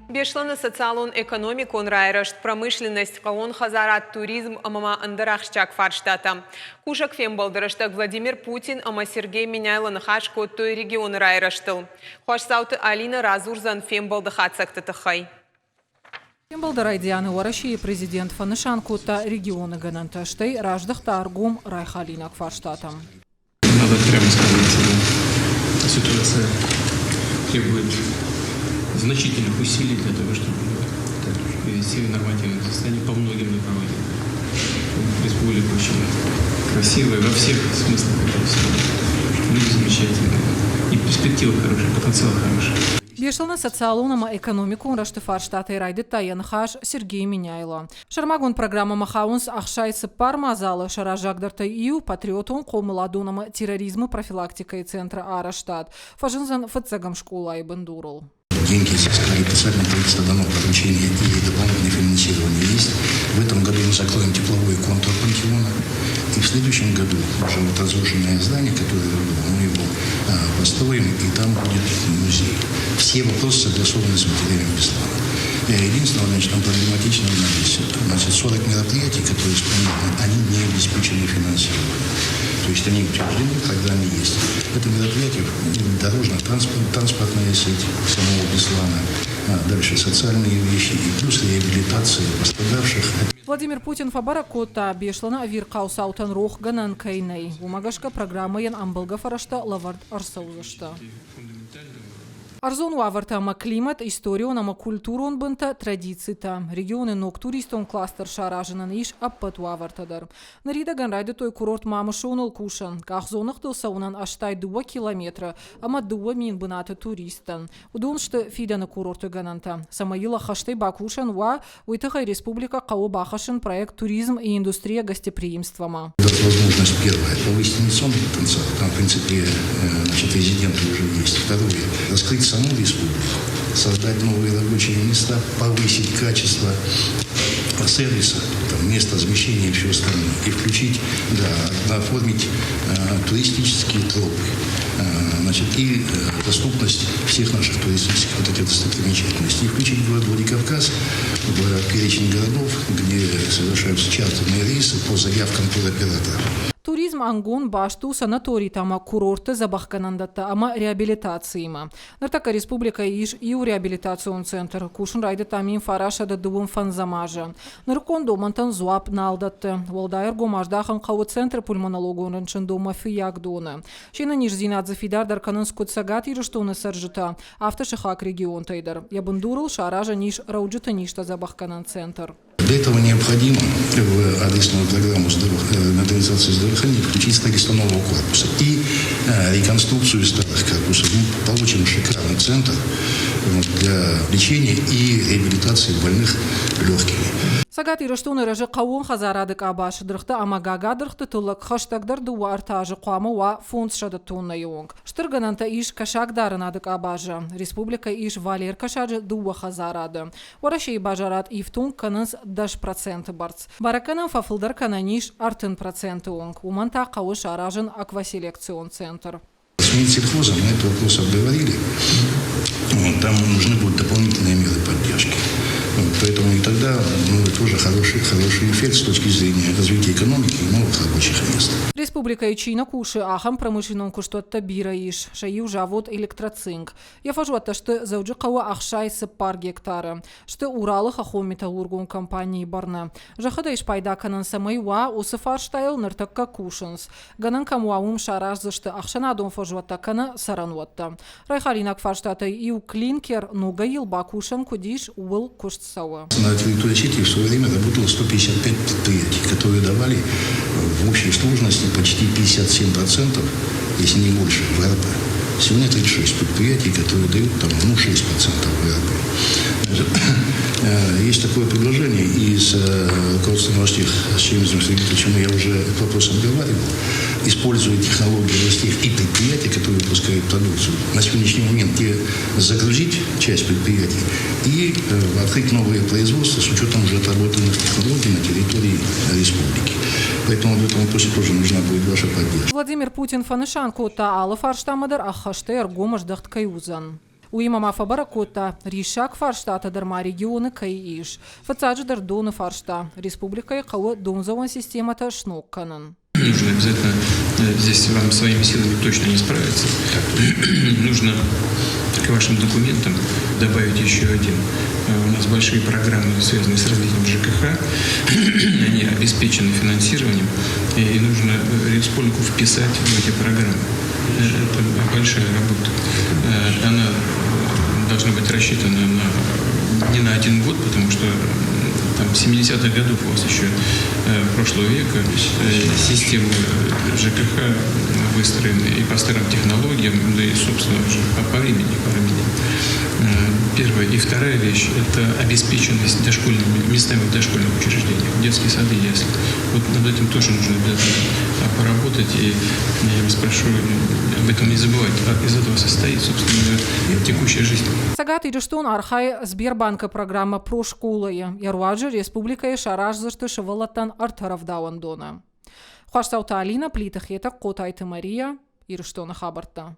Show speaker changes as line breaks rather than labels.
Бешланы социалон экономикон райрышт, промышленность, калон хазарат, туризм, амама андырахшчак фарштата. Кушак фем балдырыштак Владимир Путин, ама Сергей Миняйлан хашко той регион райрыштыл. Хошсауты Алина Разурзан фем балдыхатсак тытыхай.
Балдарай Дианы Уараши, президент Фанышанку та региона Гананташтай, раждахта аргум Райхалинак фарштатам.
Надо прямо сказать, да, ситуация требует значительных усилий для того, чтобы привести в нормативное состояние по многим направлениям. Республика очень красивая во всех смыслах этого слова. Люди замечательные. И перспектива хорошая, потенциал хороший.
Бешлана социалуна экономику рашты фарштаты райды таян хаш Сергей Миняйло. Шармагун программа Махаунс ахшайсы пармазалы шаражагдырта ию патриотун комыладунама терроризму профилактика и центра Араштат. Фажинзан фацагам школа и бандурул.
Деньги сельское специальное правительство дано поручение и дополнительное финансирование есть. В этом году мы закроем тепловой контур пантеона. И в следующем году уже вот разрушенное здание, которое мы его построим, и там будет музей. Все вопросы согласованы с материалами Беслана. Единственное, значит, там проблематично есть. Значит, 40 мероприятий, которые исполнительны, они не обеспечены финансированием. То есть они утверждены, в программе есть. Это мероприятие дорожно-транспортная сеть самого Беслана, дальше социальные вещи и плюс реабилитация пострадавших.
Владимир Путин фабаракота бешлана виркау саутан рох ганан кайней. Умагашка программа ян амбалга фарашта лавард арсаузашта. Арзон вавартама климат, историю нама культуру он бынта традицита. Регионы ног туристон кластер шаражынан иш аппат вавартадар. Нарида ганрайды той курорт мамышонул кушан. Ках зонах тылсаунан аштай 2 километра, ама 2 мин быната туристан. Удоншты фидана курорты гананта. Самаила хаштай бакушан ва уйтахай республика кау бахашин проект туризм и индустрия гостеприимствама.
Возможность первая повысить инвестиционный потенциал. Там, в принципе, значит, резиденты уже есть. Второе, раскрыть саму республику, создать новые рабочие места, повысить качество сервиса, там, место размещения и все остальное. И включить, да, оформить туристические тропы, значит, и доступность всех наших туристических вот этих достопримечательностей. И включить город Владикавказ в перечень городов, где совершаются чартерные рейсы по заявкам туроператора.
Туризм ангон башту санаторий тама курорты забахканандата ама реабилитациима. Нартака республика иш иу реабилитацион центр. Кушын райды тамин фараша да дубын фанзамажа. Наркон домантан зуап налдатты. Волдайр гомаждахан кау центр пульмонологон рынчын дома фияк доны. Шена нижзинат зафидар дарканын скутсагат ирыштуны саржыта. Автошихак регион тайдар. Ябындурыл шаража ниш рауджыта ништа забахканан центр.
Для этого необходимо в адресную программу модернизации здравоохранения включить строительство нового корпуса и реконструкцию старых корпусов. Мы получим шикарный центр для лечения и реабилитации больных легкими.
Сагат ирыштуны рыжы кауын хазарадык абашы дырықты ама гагадырықты тулык хаштагдар дуа артажы қуамы ва фонд шады тонна йонг. Штыргананта иш кашагдарынадык абажы. Республика иш валер кашаджы дуа хазарады. Орашей бажарат ифтун каныз 10% барц. Бараканан фафылдар кананиш артын проценты онг. Уманта кауыш аражын акваселекцион центр.
С Минсельхозом мы этот вопрос обговорили. Там нужны будут дополнительные меры поддержки. Поэтому и тогда тоже хороший эффект с точки зрения развития экономики и новых рабочих мест.
Республика Ичина куши ахам промышленном куштотта бира иш, шаив завод электроцинк. Я фажу от что зауджи кава ахшайсы пар гектара, что уралых ахом металлургун компании барна. Жахада иш пайда канан самай ва усыфарштайл нартакка кушанс. Ганан камуаум шараж за что ахшанадон фажу от кана саранватта. Райхалинак фарштата иу клинкер нугаил бакушан кудиш уыл кушт.
На территории сети в свое время работало 155 предприятий, которые давали в общей сложности почти 57%, если не больше, ВРП. Сегодня 36 предприятий, которые дают там, 6% ВРП. Есть такое предложение из руководства морских с Чемизом Сергеевичем, я уже этот вопрос обговаривал, используя технологии властей и предприятия, которые выпускают продукцию, на сегодняшний момент загрузить часть предприятий и открыть новые производства с учетом уже отработанных технологий на территории республики. Поэтому в этом вопросе тоже нужна будет ваша поддержка.
Владимир Путин фанышанку та алыфарштамадар ахашты аргомаш дахткаюзан. Уимама Фабаракута, Ришак Фарштата Дарма регионы Каиш, Фацаджи Дардуны Фаршта, Республика Кауа Дунзован системата Шнукканан.
Нужно обязательно, здесь вам своими силами точно не справиться. Нужно к вашим документам добавить еще один. У нас большие программы, связанные с развитием ЖКХ. Они обеспечены финансированием. И нужно республику вписать в эти программы. Это большая работа. Она должна быть рассчитана не на один год, потому что там 70-х годов у вас еще прошлого века системы ЖКХ выстроены и по старым технологиям, да и, собственно, уже по времени. Первая и вторая вещь – это обеспеченность местами в дошкольных учреждениях, детские сады, ясли. Вот над этим тоже нужно обязательно поработать, и я вас прошу об этом не забывать. Из этого состоит, собственно, текущая жизнь.
Сагат Ириштон Архай Сбербанка программа про школы. Ярваджи Республика и Шараж Заштышевалатан Артаравдауандона. Хуаштаута Алина Плитахета Котайта Мария Ириштона Хабарта.